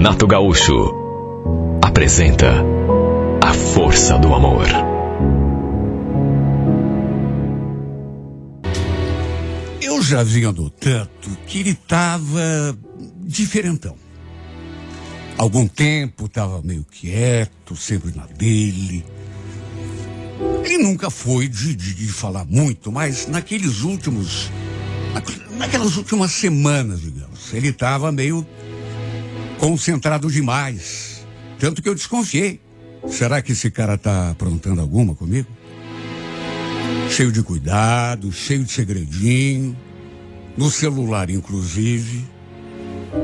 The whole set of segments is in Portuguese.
Renato Gaúcho apresenta A Força do Amor. Eu já vinha notando que ele estava diferentão. Algum tempo estava meio quieto, sempre na dele. Ele nunca foi de falar muito, mas naquelas últimas semanas, digamos, ele estava meio concentrado demais. Tanto que eu desconfiei. Será que esse cara está aprontando alguma comigo? Cheio de cuidado, cheio de segredinho, no celular inclusive.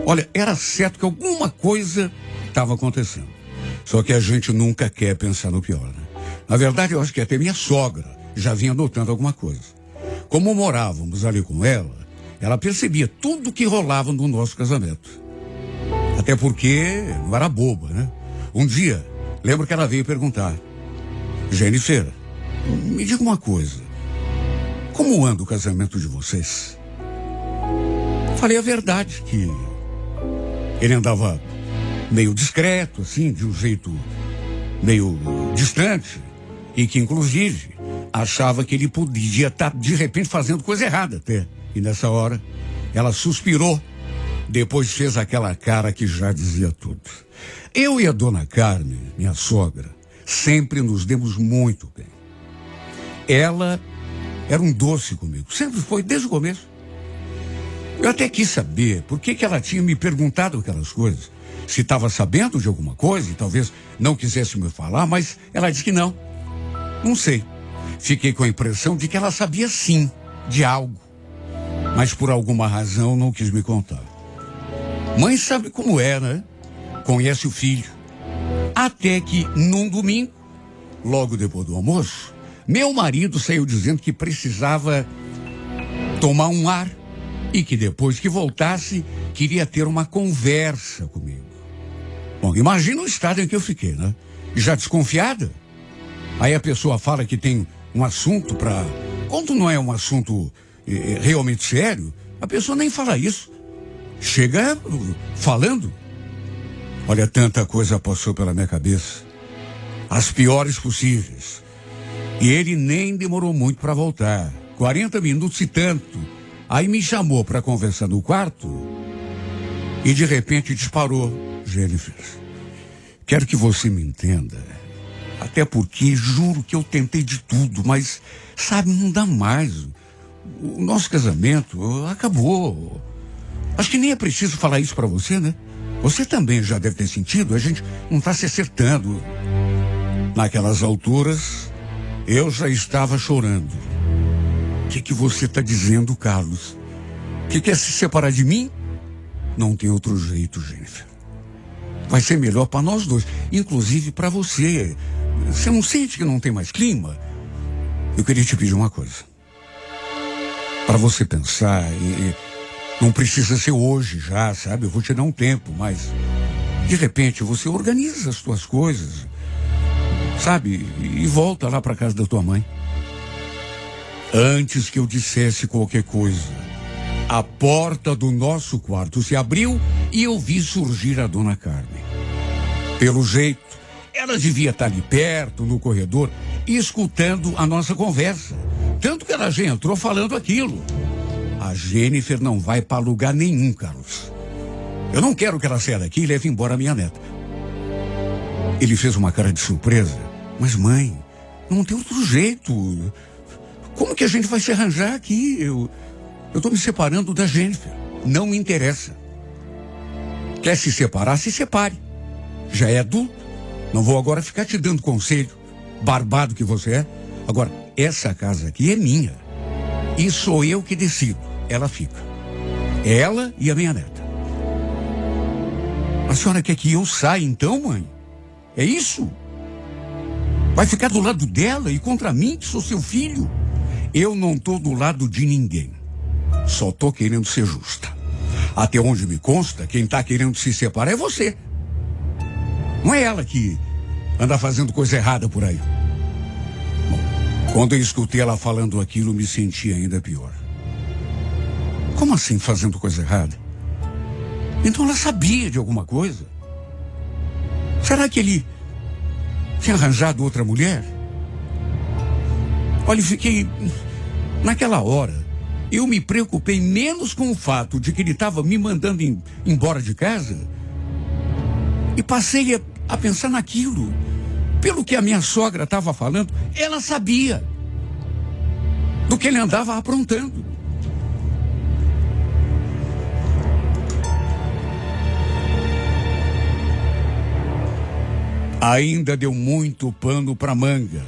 Olha, era certo que alguma coisa estava acontecendo. Só que a gente nunca quer pensar no pior, né? Na verdade, eu acho que até minha sogra já vinha notando alguma coisa. Como morávamos ali com ela percebia tudo que rolava no nosso casamento. Até porque não era boba, né? Um dia, lembro que ela veio perguntar: Jennifer, me diga uma coisa. Como anda o casamento de vocês? Falei a verdade, que ele andava meio discreto, assim, de um jeito meio distante, e que, inclusive, achava que ele podia estar, de repente, fazendo coisa errada até. E nessa hora, ela suspirou, depois fez aquela cara que já dizia tudo. Eu e a dona Carmen, minha sogra, sempre nos demos muito bem. Ela era um doce comigo, sempre foi, desde o começo. Eu até quis saber por que ela tinha me perguntado aquelas coisas. Se estava sabendo de alguma coisa e talvez não quisesse me falar, mas ela disse que não. Não sei. Fiquei com a impressão de que ela sabia sim, de algo. Mas por alguma razão não quis me contar. Mãe sabe como é, né? Conhece o filho. Até que num domingo, logo depois do almoço, meu marido saiu dizendo que precisava tomar um ar e que depois que voltasse, queria ter uma conversa comigo. Bom, imagina o estado em que eu fiquei, né? Já desconfiada. Aí a pessoa fala que tem um assunto para... Quando não é um assunto realmente sério, a pessoa nem fala isso. Chega falando. Olha, tanta coisa passou pela minha cabeça. As piores possíveis. E ele nem demorou muito para voltar. 40 minutos e tanto. Aí me chamou para conversar no quarto e de repente disparou: Jennifer, quero que você me entenda. Até porque juro que eu tentei de tudo, mas, sabe, não dá mais. O nosso casamento acabou. Acho que nem é preciso falar isso para você, né? Você também já deve ter sentido, a gente não está se acertando. Naquelas alturas, eu já estava chorando. O que você está dizendo, Carlos? Que quer se separar de mim? Não tem outro jeito, Jennifer. Vai ser melhor para nós dois, inclusive para você. Você não sente que não tem mais clima? Eu queria te pedir uma coisa. Para você pensar, não precisa ser hoje já, sabe? Eu vou te dar um tempo, mas de repente você organiza as suas coisas, sabe? E volta lá para casa da tua mãe. Antes que eu dissesse qualquer coisa, a porta do nosso quarto se abriu e eu vi surgir a dona Carmen. Pelo jeito, ela devia estar ali perto, no corredor, escutando a nossa conversa. Tanto que ela já entrou falando aquilo. A Jennifer não vai para lugar nenhum, Carlos. Eu não quero que ela saia daqui e leve embora a minha neta. Ele fez uma cara de surpresa. Mas, mãe, não tem outro jeito. Como que a gente vai se arranjar aqui? Eu tô me separando da Jennifer. Não me interessa. Quer se separar? Se separe. Já é adulto. Não vou agora ficar te dando conselho. Barbado que você é. Agora, essa casa aqui é minha. E sou eu que decido. Ela fica. Ela e a minha neta. A senhora quer que eu saia então, mãe? É isso? Vai ficar do lado dela e contra mim, que sou seu filho? Eu não tô do lado de ninguém. Só tô querendo ser justa. Até onde me consta, quem tá querendo se separar é você. Não é ela que anda fazendo coisa errada por aí. Bom, quando eu escutei ela falando aquilo, me senti ainda pior. Como assim fazendo coisa errada? Então ela sabia de alguma coisa. Será que ele tinha arranjado outra mulher? Olha, fiquei... Naquela hora, eu me preocupei menos com o fato de que ele estava me mandando embora de casa e passei a pensar naquilo. Pelo que a minha sogra estava falando, ela sabia do que ele andava aprontando. Ainda deu muito pano para manga.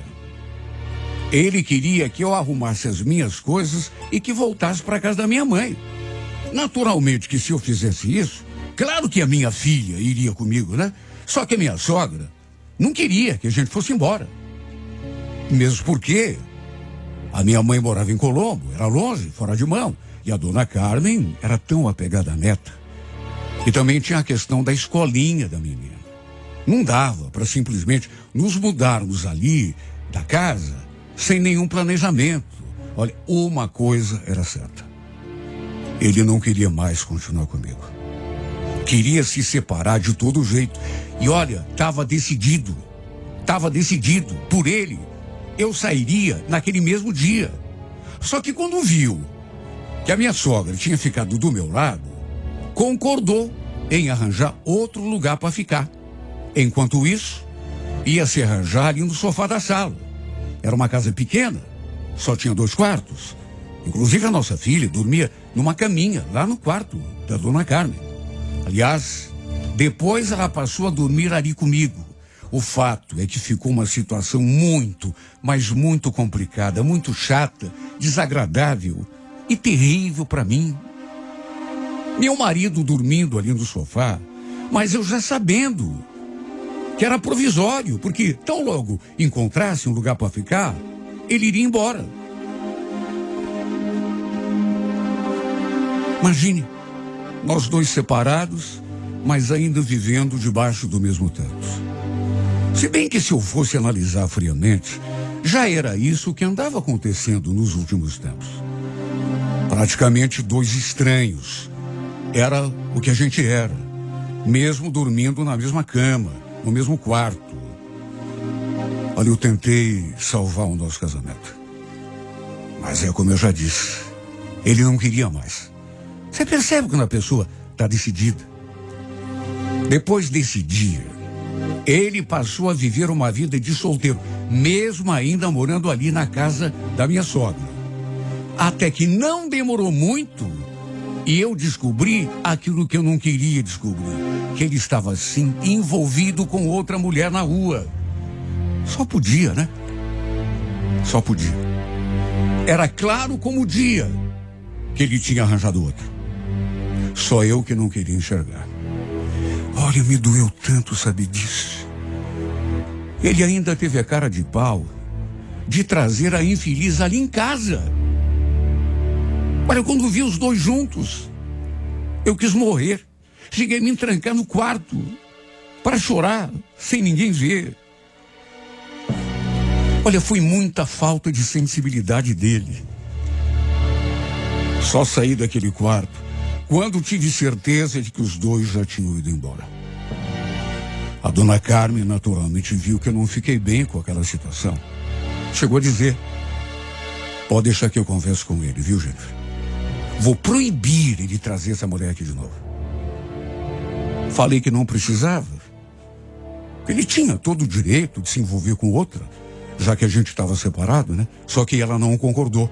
Ele queria que eu arrumasse as minhas coisas e que voltasse para casa da minha mãe. Naturalmente que se eu fizesse isso, claro que a minha filha iria comigo, né? Só que a minha sogra não queria que a gente fosse embora. Mesmo porque a minha mãe morava em Colombo, era longe, fora de mão. E a dona Carmen era tão apegada à neta. E também tinha a questão da escolinha da menina. Não dava para simplesmente nos mudarmos ali da casa sem nenhum planejamento. Olha, uma coisa era certa. Ele não queria mais continuar comigo. Queria se separar de todo jeito. E olha, estava decidido. Por ele, eu sairia naquele mesmo dia. Só que quando viu que a minha sogra tinha ficado do meu lado, concordou em arranjar outro lugar para ficar. Enquanto isso, ia se arranjar ali no sofá da sala. Era uma casa pequena, só tinha 2 quartos. Inclusive a nossa filha dormia numa caminha lá no quarto da dona Carmen. Aliás, depois ela passou a dormir ali comigo. O fato é que ficou uma situação muito, mas muito complicada, muito chata, desagradável e terrível para mim. Meu marido dormindo ali no sofá, mas eu já sabendo que era provisório, porque tão logo encontrasse um lugar para ficar, ele iria embora. Imagine, nós 2 separados, mas ainda vivendo debaixo do mesmo teto. Se bem que se eu fosse analisar friamente, já era isso que andava acontecendo nos últimos tempos. Praticamente 2 estranhos. Era o que a gente era, mesmo dormindo na mesma cama, no mesmo quarto. Olha, eu tentei salvar o nosso casamento. Mas é como eu já disse, ele não queria mais. Você percebe quando a pessoa está decidida? Depois desse dia, ele passou a viver uma vida de solteiro, mesmo ainda morando ali na casa da minha sogra. Até que não demorou muito e eu descobri aquilo que eu não queria descobrir. Que ele estava, sim, envolvido com outra mulher na rua. Só podia, né? Só podia. Era claro como o dia que ele tinha arranjado outra. Só eu que não queria enxergar. Olha, me doeu tanto saber disso. Ele ainda teve a cara de pau de trazer a infeliz ali em casa. Olha, quando vi os 2 juntos, eu quis morrer. Cheguei a me trancar no quarto para chorar, sem ninguém ver. Olha, foi muita falta de sensibilidade dele. Só saí daquele quarto quando tive certeza de que os 2 já tinham ido embora. A dona Carmen naturalmente viu que eu não fiquei bem com aquela situação. Chegou a dizer: pode deixar que eu converse com ele, viu, Jennifer? Vou proibir ele trazer essa mulher aqui de novo. Falei que não precisava. Que ele tinha todo o direito de se envolver com outra, já que a gente estava separado, né? Só que ela não concordou.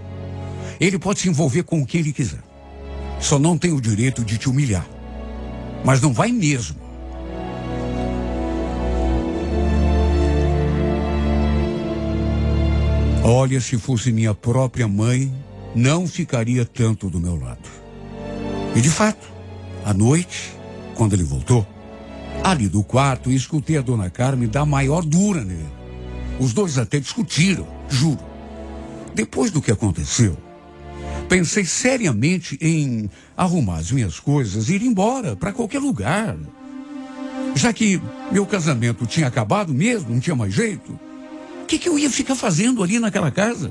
Ele pode se envolver com quem ele quiser. Só não tem o direito de te humilhar. Mas não vai mesmo. Olha, se fosse minha própria mãe, não ficaria tanto do meu lado. E de fato, à noite, quando ele voltou, ali do quarto, escutei a dona Carmen dar maior dura nele. Os 2 até discutiram, juro. Depois do que aconteceu, pensei seriamente em arrumar as minhas coisas e ir embora para qualquer lugar. Já que meu casamento tinha acabado mesmo, não tinha mais jeito, o que eu ia ficar fazendo ali naquela casa?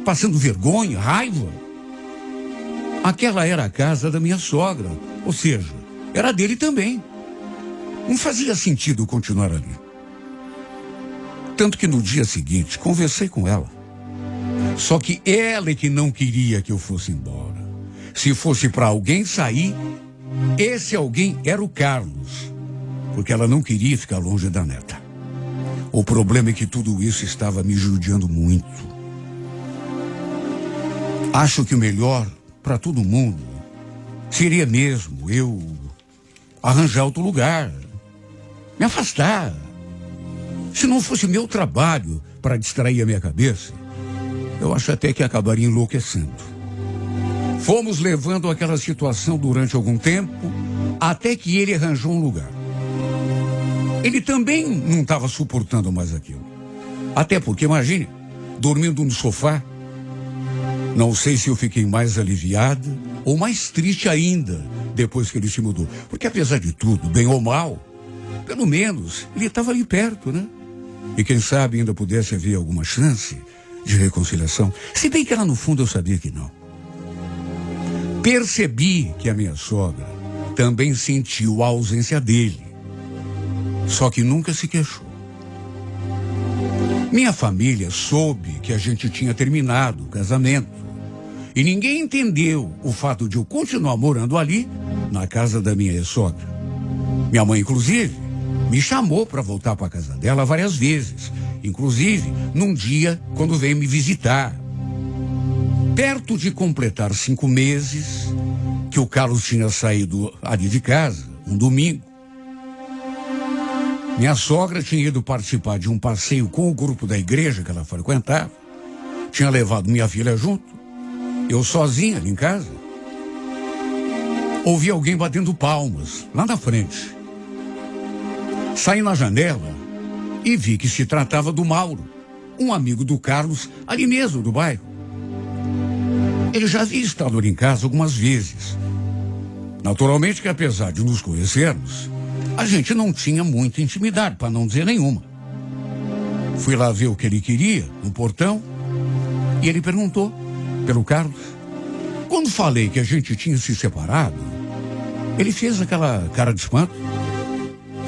Passando vergonha, raiva? Aquela era a casa da minha sogra, ou seja, era dele também. Não fazia sentido continuar ali. Tanto que no dia seguinte conversei com ela. Só que ela é que não queria que eu fosse embora. Se fosse para alguém sair, esse alguém era o Carlos. Porque ela não queria ficar longe da neta. O problema é que tudo isso estava me judiando muito. Acho que o melhor para todo mundo seria mesmo eu arranjar outro lugar, me afastar. Se não fosse meu trabalho para distrair a minha cabeça, eu acho até que acabaria enlouquecendo. Fomos levando aquela situação durante algum tempo, até que ele arranjou um lugar. Ele também não estava suportando mais aquilo. Até porque, imagine, dormindo no sofá, não sei se eu fiquei mais aliviada ou mais triste ainda depois que ele se mudou. Porque apesar de tudo, bem ou mal, pelo menos ele estava ali perto, né? E quem sabe ainda pudesse haver alguma chance de reconciliação. Se bem que lá no fundo eu sabia que não. Percebi que a minha sogra também sentiu a ausência dele. Só que nunca se queixou. Minha família soube que a gente tinha terminado o casamento. E ninguém entendeu o fato de eu continuar morando ali, na casa da minha ex-sogra. Minha mãe, inclusive, me chamou para voltar para a casa dela várias vezes. Inclusive, num dia, quando veio me visitar. Perto de completar 5 meses, que o Carlos tinha saído ali de casa, um domingo. Minha sogra tinha ido participar de um passeio com o grupo da igreja que ela frequentava. Tinha levado minha filha junto. Eu sozinha ali em casa. Ouvi alguém batendo palmas lá na frente. Saí na janela e vi que se tratava do Mauro, um amigo do Carlos, ali mesmo do bairro. Ele já havia estado ali em casa algumas vezes. Naturalmente que apesar de nos conhecermos, a gente não tinha muita intimidade, para não dizer nenhuma. Fui lá ver o que ele queria, no portão, e ele perguntou pelo Carlos. Quando falei que a gente tinha se separado, ele fez aquela cara de espanto.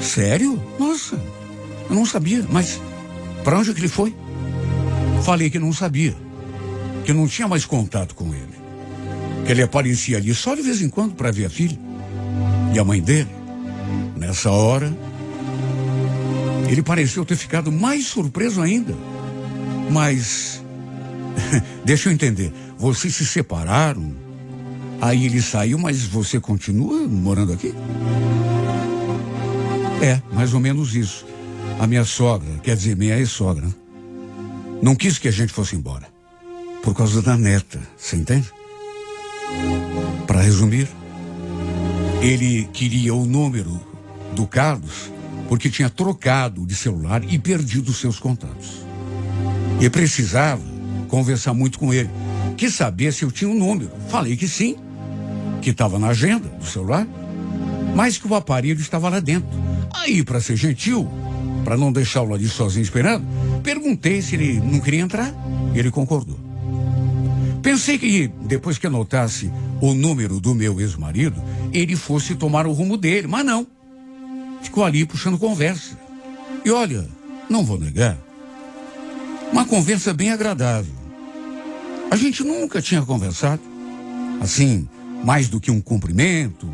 Sério? Nossa, eu não sabia, mas para onde que ele foi? Falei que não sabia, que não tinha mais contato com ele, que ele aparecia ali só de vez em quando para ver a filha e a mãe dele. Nessa hora, ele pareceu ter ficado mais surpreso ainda. Mas, deixa eu entender, vocês se separaram, aí ele saiu, mas você continua morando aqui? É, mais ou menos isso. A minha sogra, quer dizer, minha ex-sogra, não quis que a gente fosse embora. Por causa da neta, você entende? Para resumir, ele queria o número do Carlos porque tinha trocado de celular e perdido seus contatos. E precisava conversar muito com ele. Quis saber se eu tinha um número. Falei que sim, que estava na agenda do celular, mas que o aparelho estava lá dentro. Aí, para ser gentil, para não deixá-lo ali sozinho esperando, perguntei se ele não queria entrar e ele concordou. Pensei que depois que anotasse o número do meu ex-marido, ele fosse tomar o rumo dele, mas não. Ficou ali puxando conversa. E olha, não vou negar, uma conversa bem agradável. A gente nunca tinha conversado, assim, mais do que um cumprimento,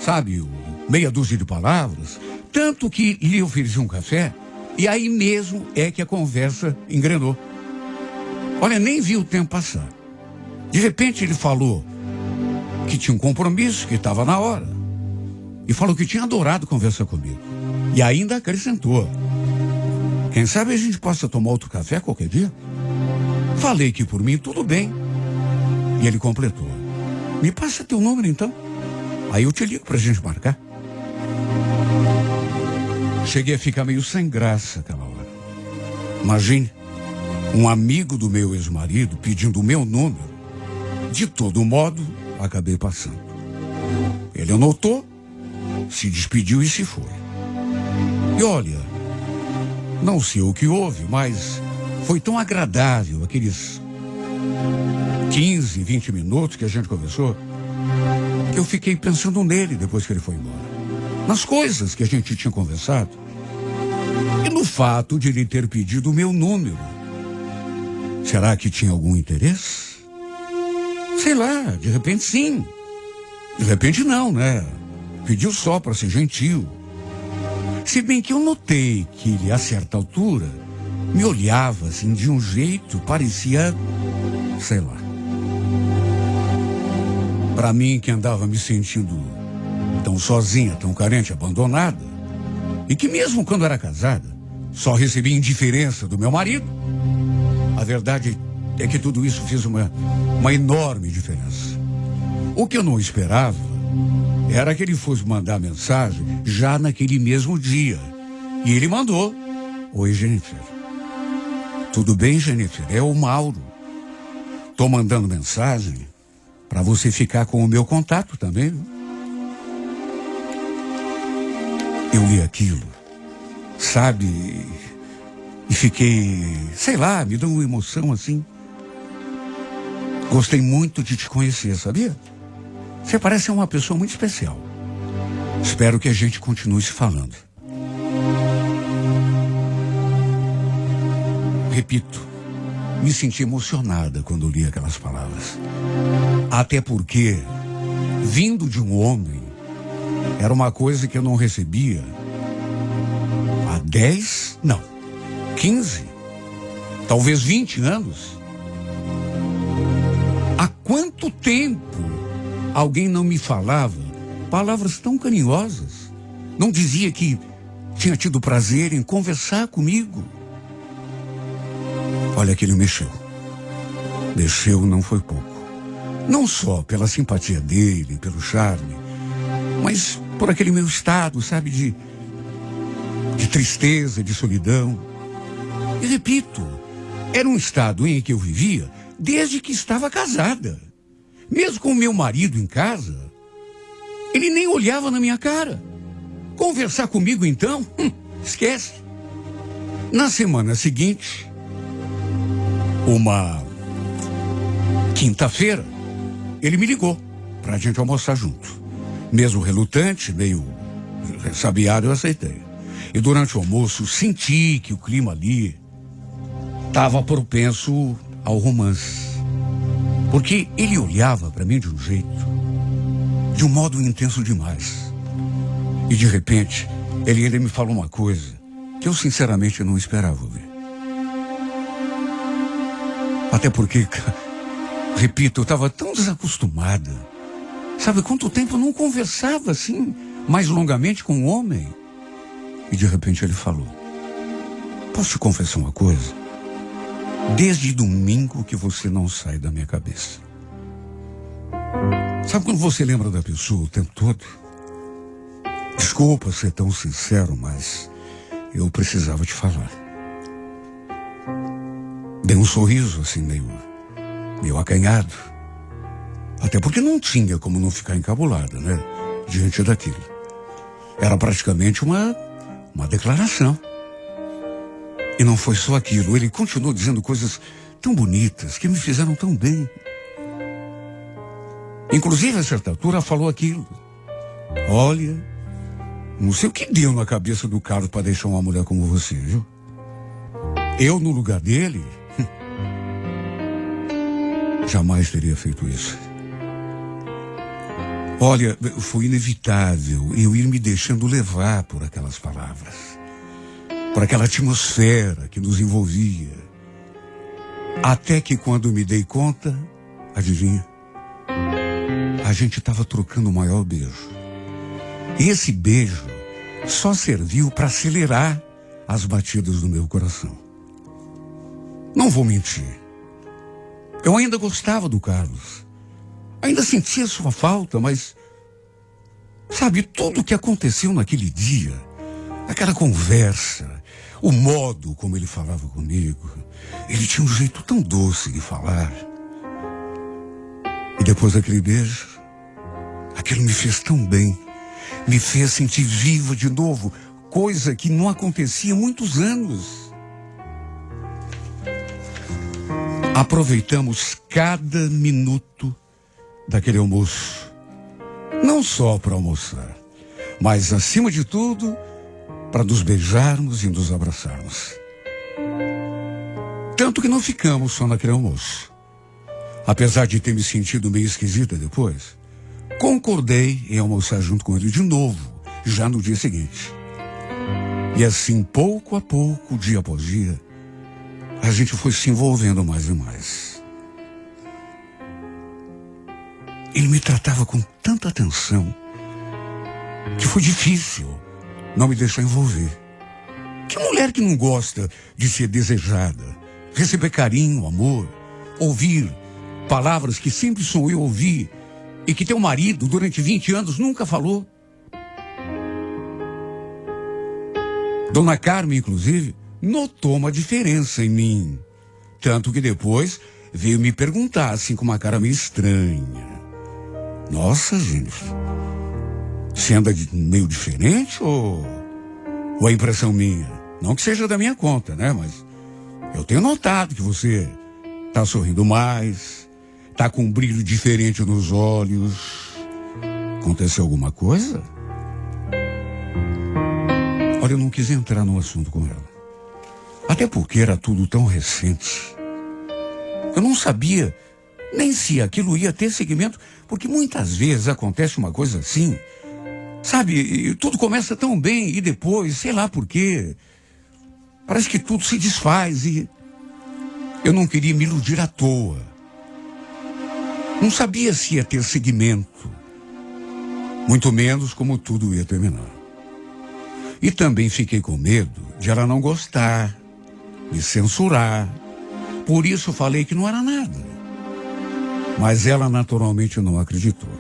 sabe, meia dúzia de palavras. Tanto que lhe ofereci um café, e aí mesmo é que a conversa engrenou. Olha, nem vi o tempo passar. De repente ele falou que tinha um compromisso, que estava na hora. E falou que tinha adorado conversar comigo. E ainda acrescentou: quem sabe a gente possa tomar outro café qualquer dia? Falei que por mim tudo bem. E ele completou: me passa teu número então. Aí eu te ligo pra gente marcar. Cheguei a ficar meio sem graça aquela hora. Imagine, um amigo do meu ex-marido pedindo o meu número. De todo modo, acabei passando. Ele anotou, se despediu e se foi. E olha, não sei o que houve, mas foi tão agradável aqueles 15, 20 minutos que a gente conversou, que eu fiquei pensando nele depois que ele foi embora. nas coisas que a gente tinha conversado e no fato de ele ter pedido o meu número. Será que tinha algum interesse? Sei lá, de repente sim. De repente não, né? Pediu só para ser gentil. Se bem que eu notei que ele, a certa altura, me olhava assim de um jeito, parecia, sei lá. Para mim, que andava me sentindo tão sozinha, tão carente, abandonada, e que mesmo quando era casada, só recebia indiferença do meu marido, a verdade é que tudo isso fez uma enorme diferença. O que eu não esperava era que ele fosse mandar mensagem já naquele mesmo dia. E ele mandou. Oi, Jennifer. Tudo bem, Jennifer? É o Mauro. Tô mandando mensagem para você ficar com o meu contato também. Eu li aquilo, sabe? E fiquei, sei lá, me deu uma emoção assim. Gostei muito de te conhecer, sabia? Você parece uma pessoa muito especial. Espero que a gente continue se falando. Repito, me senti emocionada quando li aquelas palavras. Até porque, vindo de um homem, era uma coisa que eu não recebia há 10, não, 15, talvez 20 anos. Há quanto tempo alguém não me falava palavras tão carinhosas? Não dizia que tinha tido prazer em conversar comigo. Olha que ele mexeu. Mexeu não foi pouco. Não só pela simpatia dele, pelo charme, mas por aquele meu estado, sabe, de tristeza, de solidão. E repito, era um estado em que eu vivia desde que estava casada. Mesmo com o meu marido em casa, ele nem olhava na minha cara. Conversar comigo, então, esquece. Na semana seguinte, uma quinta-feira, ele me ligou pra gente almoçar junto. Mesmo relutante, meio ressabiado, eu aceitei. E durante o almoço, senti que o clima ali estava propenso ao romance. Porque ele olhava para mim de um jeito, de um modo intenso demais. E de repente, ele ainda me falou uma coisa que eu sinceramente não esperava ouvir. Até porque, repito, eu estava tão desacostumada. Sabe quanto tempo eu não conversava assim, mais longamente com um homem? E de repente ele falou: posso te confessar uma coisa? Desde domingo que você não sai da minha cabeça. Sabe quando você lembra da pessoa o tempo todo? Desculpa ser tão sincero, mas eu precisava te falar. Dei um sorriso assim, meio acanhado. Até porque não tinha como não ficar encabulada, né? Diante daquilo. Era praticamente uma declaração. E não foi só aquilo. Ele continuou dizendo coisas tão bonitas, que me fizeram tão bem. Inclusive, a certa altura, falou aquilo. Olha, não sei o que deu na cabeça do Carlos para deixar uma mulher como você, viu? Eu, no lugar dele, jamais teria feito isso. Olha, foi inevitável eu ir me deixando levar por aquelas palavras, por aquela atmosfera que nos envolvia. Até que quando me dei conta, adivinha? A gente estava trocando o maior beijo. E esse beijo só serviu para acelerar as batidas do meu coração. Não vou mentir. Eu ainda gostava do Carlos. Ainda sentia sua falta, mas... sabe, tudo o que aconteceu naquele dia, aquela conversa, o modo como ele falava comigo, ele tinha um jeito tão doce de falar. E depois daquele beijo, aquilo me fez tão bem, me fez sentir viva de novo, coisa que não acontecia há muitos anos. Aproveitamos cada minuto daquele almoço, não só para almoçar, Mas, acima de tudo, para nos beijarmos e nos abraçarmos. Tanto que não ficamos só naquele almoço. Apesar de ter me sentido meio esquisita depois, concordei em almoçar junto com ele de novo, já no dia seguinte. E assim, pouco a pouco, dia após dia, a gente foi se envolvendo mais e mais. Ele me tratava com tanta atenção que foi difícil não me deixar envolver. Que mulher que não gosta de ser desejada, receber carinho, amor, ouvir palavras que sempre sonhou ouvir e que teu marido, durante 20 anos, nunca falou? Dona Carmen, inclusive, notou uma diferença em mim. Tanto que depois veio me perguntar, assim com uma cara meio estranha: nossa, Jennifer, você anda meio diferente ou é impressão minha? Não que seja da minha conta, né? Mas eu tenho notado que você tá sorrindo mais, tá com um brilho diferente nos olhos. Aconteceu alguma coisa? Olha, eu não quis entrar no assunto com ela. Até porque era tudo tão recente. Eu não sabia nem se aquilo ia ter seguimento, porque muitas vezes acontece uma coisa assim, sabe? Tudo começa tão bem e depois, sei lá por quê, parece que tudo se desfaz e eu não queria me iludir à toa. Não sabia se ia ter seguimento, muito menos como tudo ia terminar. E também fiquei com medo de ela não gostar, me censurar. Por isso falei que não era nada. Mas ela naturalmente não acreditou.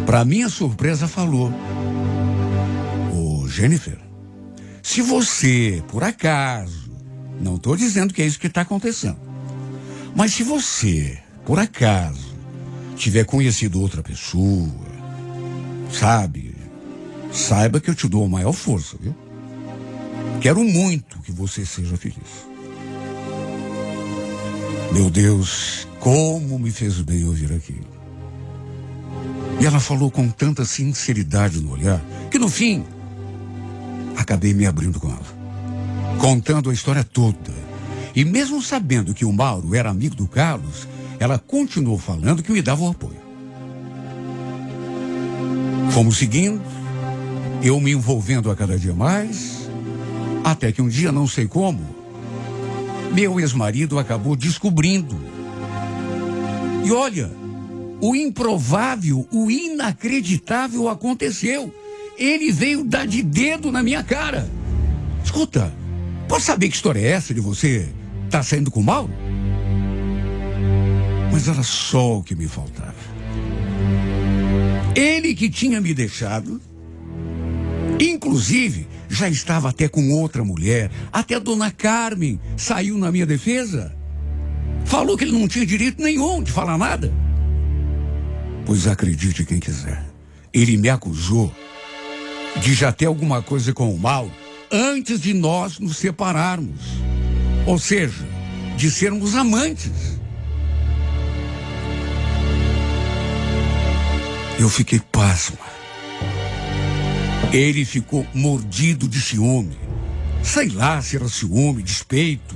Para minha surpresa, falou: ô Jennifer, se você, por acaso, não estou dizendo que é isso que está acontecendo, mas se você, por acaso, tiver conhecido outra pessoa, saiba que eu te dou a maior força, viu? Quero muito que você seja feliz. Meu Deus, como me fez bem ouvir aquilo. E ela falou com tanta sinceridade no olhar, que no fim, acabei me abrindo com ela, contando a história toda. E mesmo sabendo que o Mauro era amigo do Carlos, ela continuou falando que me dava o apoio. Fomos seguindo, eu me envolvendo a cada dia mais, até que um dia, não sei como, meu ex-marido acabou descobrindo. E olha, o improvável, o inacreditável aconteceu. Ele veio dar de dedo na minha cara. Escuta, posso saber que história é essa de você tá saindo com o Mauro? Mas era só o que me faltava. Ele que tinha me deixado, inclusive, já estava até com outra mulher. Até a Dona Carmen saiu na minha defesa. Falou que ele não tinha direito nenhum de falar nada. Pois acredite quem quiser, ele me acusou de já ter alguma coisa com o Mauro antes de nós nos separarmos. Ou seja, de sermos amantes. Eu fiquei pasma. Ele ficou mordido de ciúme. Sei lá se era ciúme, despeito.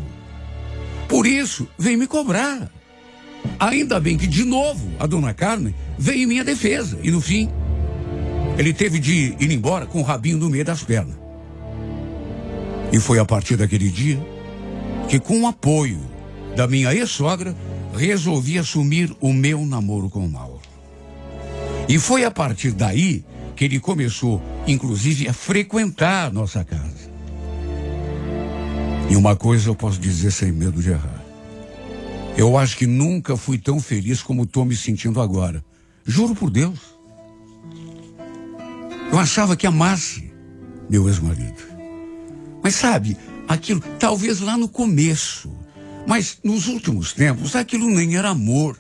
Por isso, veio me cobrar. Ainda bem que, de novo, a Dona Carmen veio em minha defesa. E, no fim, ele teve de ir embora com o rabinho no meio das pernas. E foi a partir daquele dia que, com o apoio da minha ex-sogra, resolvi assumir o meu namoro com o Mauro. E foi a partir daí que ele começou, inclusive, a frequentar a nossa casa. E uma coisa eu posso dizer sem medo de errar. Eu acho que nunca fui tão feliz como estou me sentindo agora. Juro por Deus. Eu achava que amasse meu ex-marido. Mas sabe, aquilo, talvez lá no começo, mas nos últimos tempos, aquilo nem era amor.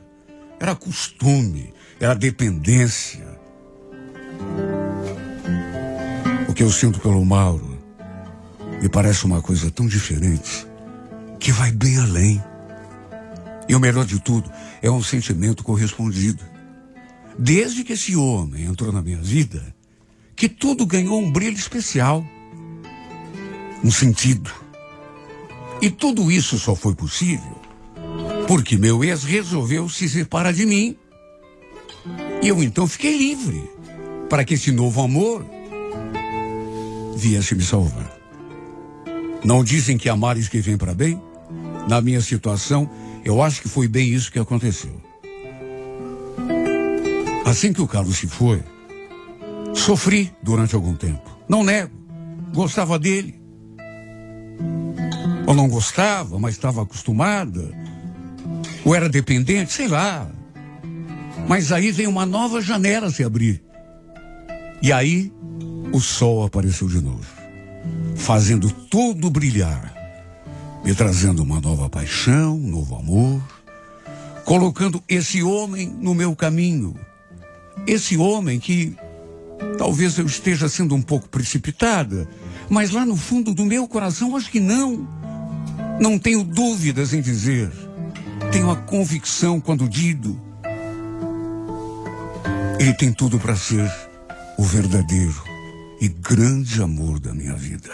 Era costume, era dependência. O que eu sinto pelo Mauro me parece uma coisa tão diferente que vai bem além. E o melhor de tudo é um sentimento correspondido. Desde que esse homem entrou na minha vida, que tudo ganhou um brilho especial, um sentido. E tudo isso só foi possível porque meu ex resolveu se separar de mim. E eu então fiquei livre para que esse novo amor viesse me salvar. Não dizem que amar é que vem para bem? Na minha situação, eu acho que foi bem isso que aconteceu. Assim que o Carlos se foi, sofri durante algum tempo. Não nego, gostava dele. Ou não gostava, mas estava acostumada. Ou era dependente, sei lá. Mas aí veio uma nova janela se abrir. E aí o sol apareceu de novo, fazendo tudo brilhar, me trazendo uma nova paixão, um novo amor, colocando esse homem no meu caminho. Esse homem que talvez eu esteja sendo um pouco precipitada, mas lá no fundo do meu coração acho que não. Não tenho dúvidas em dizer. Tenho a convicção quando digo: ele tem tudo para ser o verdadeiro e grande amor da minha vida.